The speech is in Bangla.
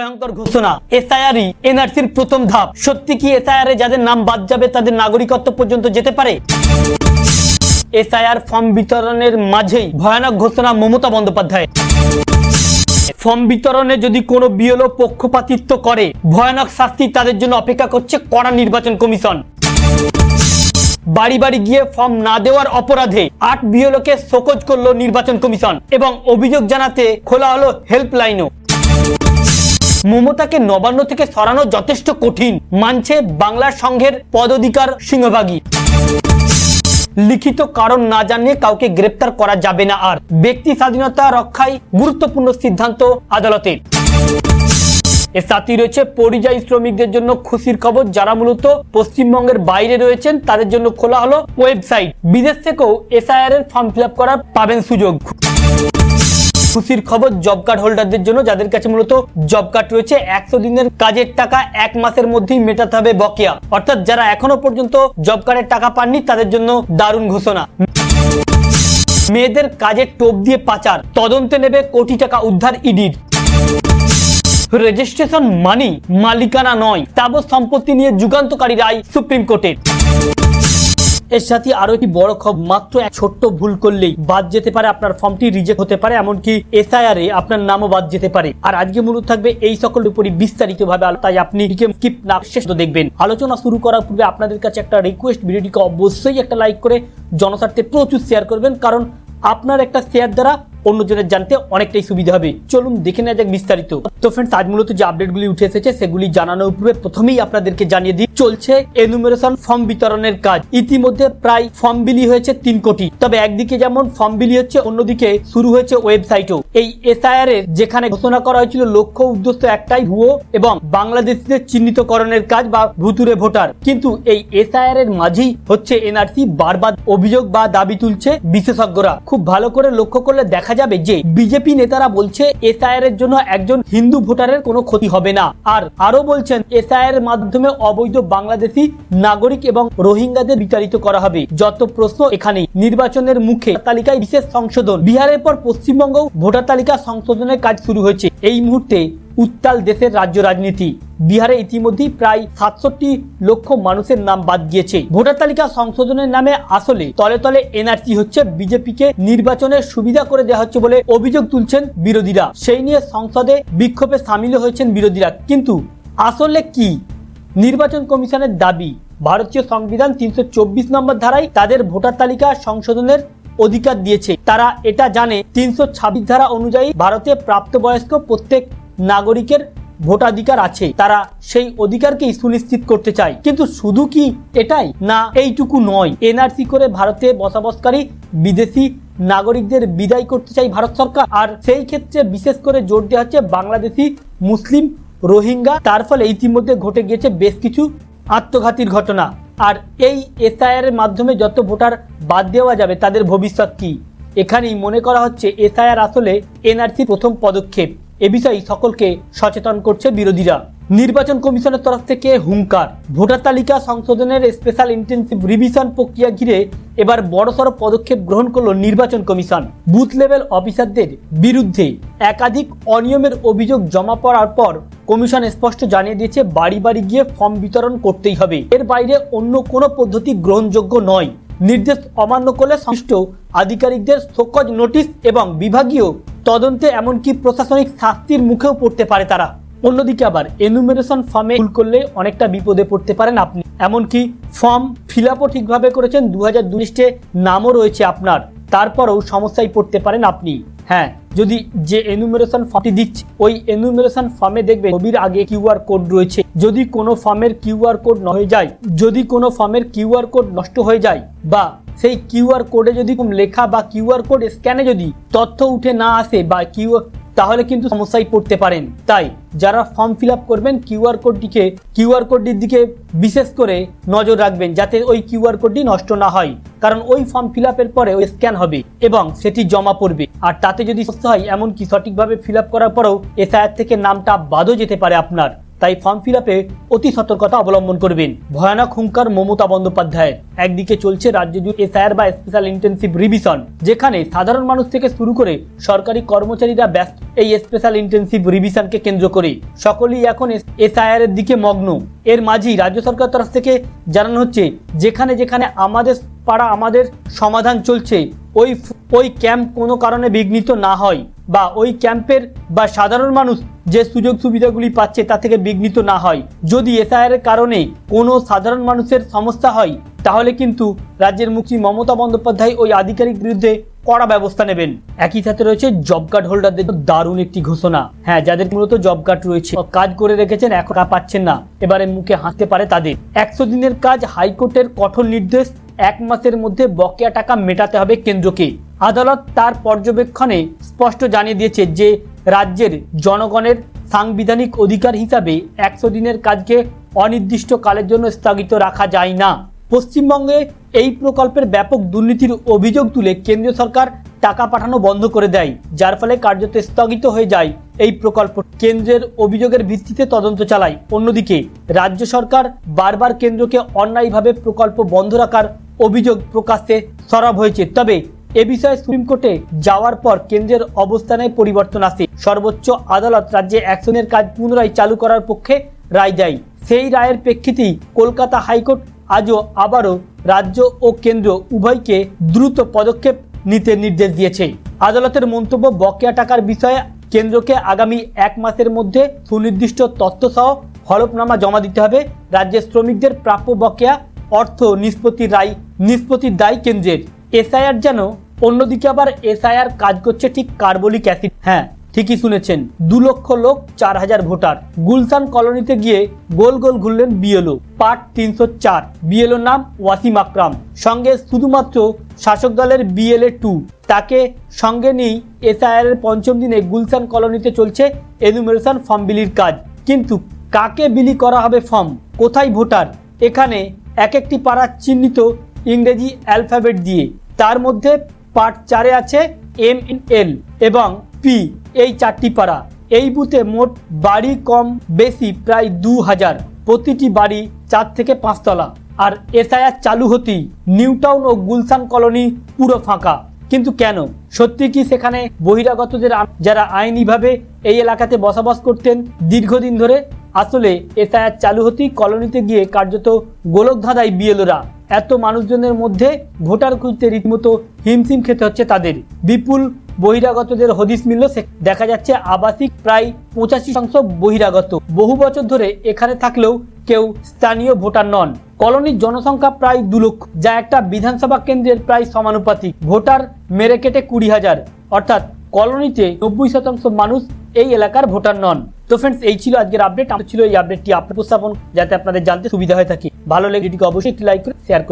ভয়ঙ্কর ঘোষণা, এসআইআরই এনআরসির প্রথম ধাপ। সত্যি কি এসআইআর এ যাদের নাম বাদ যাবে তাদের নাগরিকত্ব পর্যন্ত যেতে পারে? এসআইআর ফর্ম বিতরণের মাঝেই ভয়ানক ঘোষণা মমতা বন্দ্যোপাধ্যায়। ফর্ম বিতরণে যদি কোনো বিএলও পক্ষপাতিত্ব করে ভয়ানক শাস্তি তাদের জন্য অপেক্ষা করছে কড়া নির্বাচন কমিশন। বাড়ি বাড়ি গিয়ে ফর্ম না দেওয়ার অপরাধে 8 বিএলওকে শোকজ করলো নির্বাচন কমিশন এবং অভিযোগ জানাতে খোলা হলো হেল্পলাইনও। মমতাকে নবান্ন থেকে সরানো যথেষ্ট কঠিন, মানছে বাংলার সংঘের পদাধিকার সিংহভাগই। লিখিত কারণ না জানিয়ে কাউকে গ্রেপ্তার করা যাবে না আর। ব্যক্তি স্বাধীনতা রক্ষায় গুরুত্বপূর্ণ সিদ্ধান্ত আদালতের। এর সাথে রয়েছে পরিযায়ী শ্রমিকদের জন্য খুশির খবর, যারা মূলত পশ্চিমবঙ্গের বাইরে রয়েছেন তাদের জন্য খোলা হলো ওয়েবসাইট। বিদেশ থেকেও এসআইআর এর ফর্ম ফিল আপ করার পাবেন সুযোগ। খুশির খবর জব কার্ড হোল্ডারদের জন্য, যাদের কাছে মূলত জব কার্ড রয়েছে 100 দিনের কাজের টাকা 1 মাসের মধ্যেই মেটাতে হবে বকেয়া। অর্থাৎ যারা এখনো পর্যন্ত জব কার্ডের টাকা পাননি তাদের জন্য দারুণ ঘোষণা। মেয়েদের কাজের টোপ দিয়ে পাচার, তদন্তে নেবে কোটি টাকা উদ্ধার ইডির। রেজিস্ট্রেশন মানি মালিকানা নয়, স্থাবর সম্পত্তি নিয়ে যুগান্তকারী রায় সুপ্রিম কোর্টের। এর সাথে আরো একটি বড় খবর, মাত্র এক ছোট্ট ভুল করলেই বাদ যেতে পারে আপনার ফর্মটি, রিজেক্ট হতে পারে, এমনকি এসআইআর এ আপনার নামও বাদ যেতে পারে। আর আজকে মূলত থাকবে এই সকল উপরই বিস্তারিত ভাবে, তাই আপনি স্কিপ না শেষ দেখবেন। আলোচনা শুরু করার পূর্বে আপনাদের কাছে একটা রিকোয়েস্ট, ভিডিওটিকে অবশ্যই একটা লাইক করে জনস্বার্থে প্রচুর শেয়ার করবেন, কারণ আপনার একটা শেয়ার দ্বারা অন্যজনের জানতে অনেকটাই সুবিধা হবে। চলুন দেখে নেওয়া যাক বিস্তারিত। তো ফ্রেন্ডস, আজ মূলত যে আপডেটগুলি উঠে এসেছে সেগুলি জানানোর পূর্বে প্রথমেই আপনাদেরকে জানিয়ে দিই, চলছে এনুমেরেশন ফর্ম বিতরণের কাজ। ইতিমধ্যে প্রায় ফর্ম বিলি হয়েছে 3 কোটি। তবে একদিকে যেমন ফর্ম বিলি হচ্ছে, অন্যদিকে শুরু হয়েছে ওয়েবসাইটও। এই এসআইআর এর যেখানে ঘোষণা করা হয়েছিল লক্ষ্য উদ্দেশ্য একটাই, ভুয়ো এবং বাংলাদেশিদের চিহ্নিতকরণের কাজ বা ভুতুরে ভোটার, কিন্তু এই এসআইআর এর মাঝেই হচ্ছে এনআরসি। বারবার অভিযোগ বা দাবি তুলছে বিশেষজ্ঞরা। খুব ভালো করে লক্ষ্য করলে দেখা যাবে যে বিজেপি নেতারা বলছে এসআইআর এর জন্য একজন হিন্দু ভোটারের কোনো ক্ষতি হবে না, আর আরো বলছেন এসআইআর এর মাধ্যমে অবৈধ বাংলাদেশি নাগরিক এবং রোহিঙ্গাদের বিতাড়িত করা হবে। যত প্রশ্ন এখানেই। নির্বাচনের মুখে তালিকায় বিশেষ সংশোধন, বিহারের পর পশ্চিমবঙ্গ ভোটার তালিকা সংশোধনের কাজ শুরু হয়েছে। এই মুহূর্তে উত্তাল দেশের রাজ্য রাজনীতি। বিহারে ইতিমধ্যেই প্রায় 67 লক্ষ মানুষের নাম বাদ গিয়েছে ভোটার তালিকা সংশোধনের নামে। আসলে তলে তলে এনআরসি হচ্ছে বিজেপিকে নির্বাচনের সুবিধা করে দেওয়া হচ্ছে বলে অভিযোগ তুলছেন বিরোধীরা। সেই নিয়ে সংসদে বিক্ষোভে সামিল হয়েছেন বিরোধীরা। কিন্তু আসলে কি? নির্বাচন কমিশনের দাবি, ভারতীয় সংবিধান 324 নম্বর ধারায় তাদের ভোটার তালিকা সংশোধনের অধিকার দিয়েছে। তারা এটা জানে 326 ধারা অনুযায়ী ভারতে প্রাপ্তবয়স্ক প্রত্যেক নাগরিকের ভোটাধিকার আছে। তারা সেই অধিকারকেই সুনিশ্চিত করতে চায়। কিন্তু শুধু কি এটাই? না, এইটুকু নয়। এনআরসি করে ভারতে বসবাসকারী বিদেশি নাগরিকদের বিদায় করতে চাই ভারত সরকার। আর সেই ক্ষেত্রে বিশেষ করে জোর দেওয়া হচ্ছে বাংলাদেশি, মুসলিম, রোহিঙ্গা। তার ফলে ইতিমধ্যে ঘটে গিয়েছে বেশ কিছু আত্মঘাতীর ঘটনা। আর এই এসআইআর এর মাধ্যমে যত ভোটার বাদ দেওয়া যাবে তাদের ভবিষ্যৎ কি? এখানেই মনে করা হচ্ছে এসআইআর আসলে এনআরসি প্রথম পদক্ষেপ। এ বিষয়ে সকলকে সচেতন করছে বিরোধীরা। নির্বাচন কমিশনের তরফ থেকে হুঙ্কার, ভোটার তালিকা সংশোধনের স্পেশাল ইন্টেনসিভ রিভিশন প্রক্রিয়া ঘিরে এবার বড়সড় পদক্ষেপ গ্রহণ করলো নির্বাচন কমিশন। বুথ লেভেল অফিসারদের বিরুদ্ধে একাধিক অনিয়মের অভিযোগ জমা পড়ার পর কমিশন স্পষ্ট জানিয়ে দিয়েছে বাড়ি বাড়ি গিয়ে ফর্ম বিতরণ করতেই হবে। এর বাইরে অন্য কোনো পদ্ধতি গ্রহণযোগ্য নয়। নির্দেশ অমান্য করলে সংশ্লিষ্ট আধিকারিকদের শোকজ নোটিশ এবং বিভাগীয় তদন্তে এমনকি প্রশাসনিক শাস্তির মুখেও পড়তে পারে তারা। অন্যদিকে আবার এনুমেরেশন ফর্মে ভুল করলে অনেকটা বিপদে পড়তে পারেন আপনি। এমনকি ফর্ম ফিল আপও ঠিকভাবে করেছেন, 2022 নামও রয়েছে আপনার, তারপরেও সমস্যায় পড়তে পারেন আপনি। হ্যাঁ, যদি যে এনুমেরেশন ফর্মটি দিচ্ছে ওই এনুমেরেশন ফর্মে দেখবেন ছবির আগে কিউআর কোড রয়েছে। যদি কোনো ফর্মের কিউআর কোড নষ্ট হয়ে যায় বা সেই কিউআর কোডে যদি লেখা বা কিউআর কোড স্ক্যানে যদি তথ্য উঠে না আসে বা তাহলে কিন্তু সমস্যায় পড়তে পারেন। তাই যারা ফর্ম ফিল আপ করবেন কিউআর কোডটির দিকে বিশেষ করে নজর রাখবেন, যাতে ওই কিউআর কোডটি নষ্ট না হয়। কারণ ওই ফর্ম ফিল আপের পরে ওই স্ক্যান হবে এবং সেটি জমা পড়বে। আর তাতে যদি সমস্যা হয়, এমনকি সঠিকভাবে ফিল আপ করার পরেও এসআইআর থেকে নামটা বাদও যেতে পারে আপনার। তাই ফর্ম ফিল আপে অতি সতর্কতা অবলম্বন করবেন। ভয়ানক হুঙ্কার মমতা বন্দ্যোপাধ্যায়ের। একদিকে চলছে রাজ্য জুড়ে এসআইআর বা স্পেশাল ইন্টেনসিভ রিভিশন, যেখানে সাধারণ মানুষ থেকে শুরু করে সরকারি কর্মচারীরা ব্যস্ত এই স্পেশাল ইন্টেনসিভ রিভিশনকে কেন্দ্র করে। সকলেই এখন এসআইআর এর দিকে মগ্ন। এর মাঝেই রাজ্য সরকার তরফ থেকে জানানো হচ্ছে, যেখানে যেখানে আমাদের পাড়া আমাদের সমাধান চলছে, ওই ক্যাম্প কোনো কারণে বিঘ্নিত না হয় বা ওই ক্যাম্পের বা সাধারণ মানুষ যে সুযোগ সুবিধাগুলি পাচ্ছে তা থেকে বিঘ্নিত না হয়। যদি এসআইআর এর কারণে কোনো সাধারণ মানুষের সমস্যা হয়, তাহলে কিন্তু রাজ্যের মুখ্যমন্ত্রী মমতা বন্দ্যোপাধ্যায় ওই আধিকারিক বিরুদ্ধে কড়া ব্যবস্থা নেবেন। একই সাথে রয়েছে জব কার্ড হোল্ডারদের দারুণ একটি ঘোষণা। হ্যাঁ, যাদের মূলত জব কার্ড রয়েছে, কাজ করে রেখেছেন, এখন পাচ্ছেন না, এবারে মুখে হাসতে পারে তাদের। 100 দিনের কাজ, হাইকোর্টের কঠোর নির্দেশ, 1 মাসের মধ্যে বকেয়া টাকা মেটাতে হবে কেন্দ্রকে। আদালত তার পর্যবেক্ষণে স্পষ্ট জানিয়ে দিয়েছে যে রাজ্যের জনগণের সাংবিধানিক অধিকার হিসাবে 100 দিনের কাজকে অনির্দিষ্টকালের জন্য স্থগিত রাখা যায় না। পশ্চিমবঙ্গে এই প্রকল্পের ব্যাপক দুর্নীতির অভিযোগ তুলে কেন্দ্রীয় সরকার টাকা পাঠানো বন্ধ করে দেয়, যার ফলে কার্যত স্থগিত হয়ে যায় এই প্রকল্প। কেন্দ্রের অভিযোগের ভিত্তিতে তদন্ত চালায়। অন্যদিকে রাজ্য সরকার বারবার কেন্দ্রকে অন্যায়ভাবে প্রকল্প বন্ধ রাখার অভিযোগ প্রকাশ্যে সরব হয়েছে। তবে এ বিষয়ে সুপ্রিম কোর্টে যাওয়ার পর কেন্দ্রের অবস্থানে পরিবর্তন আসে। সর্বোচ্চ আদালত রাজ্যে 100 দিনের কাজ পুনরায় চালু করার পক্ষে রায় দেয়। সেই রায়ের প্রেক্ষিতেই কলকাতা হাইকোর্ট আবারও রাজ্য ও কেন্দ্র উভয়কে দ্রুত পদক্ষেপ নিতে নির্দেশ দিয়েছে। আদালতের মন্তব্য, বকেয়া টাকার বিষয়ে কেন্দ্রকে আগামী 1 মাসের মধ্যে সুনির্দিষ্ট তথ্যসহ হলফনামা জমা দিতে হবে। রাজ্যের শ্রমিকদের প্রাপ্য বকেয়া অর্থ নিষ্পত্তির দায় কেন্দ্রের। এসআইআর যেন অন্যদিকে আবার এসআইআর কাজ করছে ঠিক কার্বলিক অ্যাসিড। হ্যাঁ, ঠিকই শুনেছেন, 2 লক্ষ লোক, 4000 ভোটার। গুলশান কলোনিতে গিয়ে গোল গোল ঘুরলেন বিএলও। পার্ট 304, বিএলও নাম ওয়াসিম আকরাম, সঙ্গে শুধুমাত্র শাসক দলের বিএলএ 2। তাকে সঙ্গে নিয়ে এসআইআর এর 5ম দিনে গুলশান কলোনিতে চলছে এনুমারেশন ফর্ম বিলির কাজ। কিন্তু কাকে বিলি করা হবে ফর্ম, কোথায় ভোটার? এখানে এক একটি পাড়া চিহ্নিত ইংরেজি অ্যালফাবেট দিয়ে। তার মধ্যে পার্ট 4-এ আছে ML এবং P, এই 4টি পাড়া। এই বুথে মোট বাড়ি কম বেশি প্রায় 2000, প্রতিটি বাড়ি 4 থেকে 5 তলা। আর এসআইআর চালু হতেই নিউ টাউন ও গুলশান কলোনি পুরো ফাঁকা। কিন্তু কেন? সত্যি কি সেখানে বহিরাগতদের, যারা আইনিভাবে এই এলাকাতে বসবাস করতেন দীর্ঘদিন ধরে? আসলে এসআইআর চালু হতেই কলোনিতে গিয়ে কার্যত গোলক ধাঁধায় বিএলওরা। এত মানুষজনের মধ্যে ভোটার খুঁজতে রীতিমতো হিমশিম খেতে হচ্ছে তাদের। বিপুল বহিরাগতদের হদিস মিলল। দেখা যাচ্ছে আবাসিক প্রায় 85% বহিরাগত। বহু বছর ধরে এখানে থাকলেও কেউ স্থানীয় ভোটার নন। কলোনির জনসংখ্যা প্রায় 2 লক্ষ, যা একটা বিধানসভা কেন্দ্রের প্রায় সমানুপাতিক। ভোটার মেরে কেটে 20,000, অর্থাৎ কলোনিতে 90% মানুষ এই এলাকার ভোটার নন। তো ফ্রেন্ডস, এই ছিল আজকের আপডেট। ছিল এই আপডেটটি আপনার উপস্থাপন, যাতে আপনাদের জানতে সুবিধা হয়ে থাকে। ভালো লেগে ভিডিওটিকে অবশ্যই একটি লাইক করে শেয়ার করুন।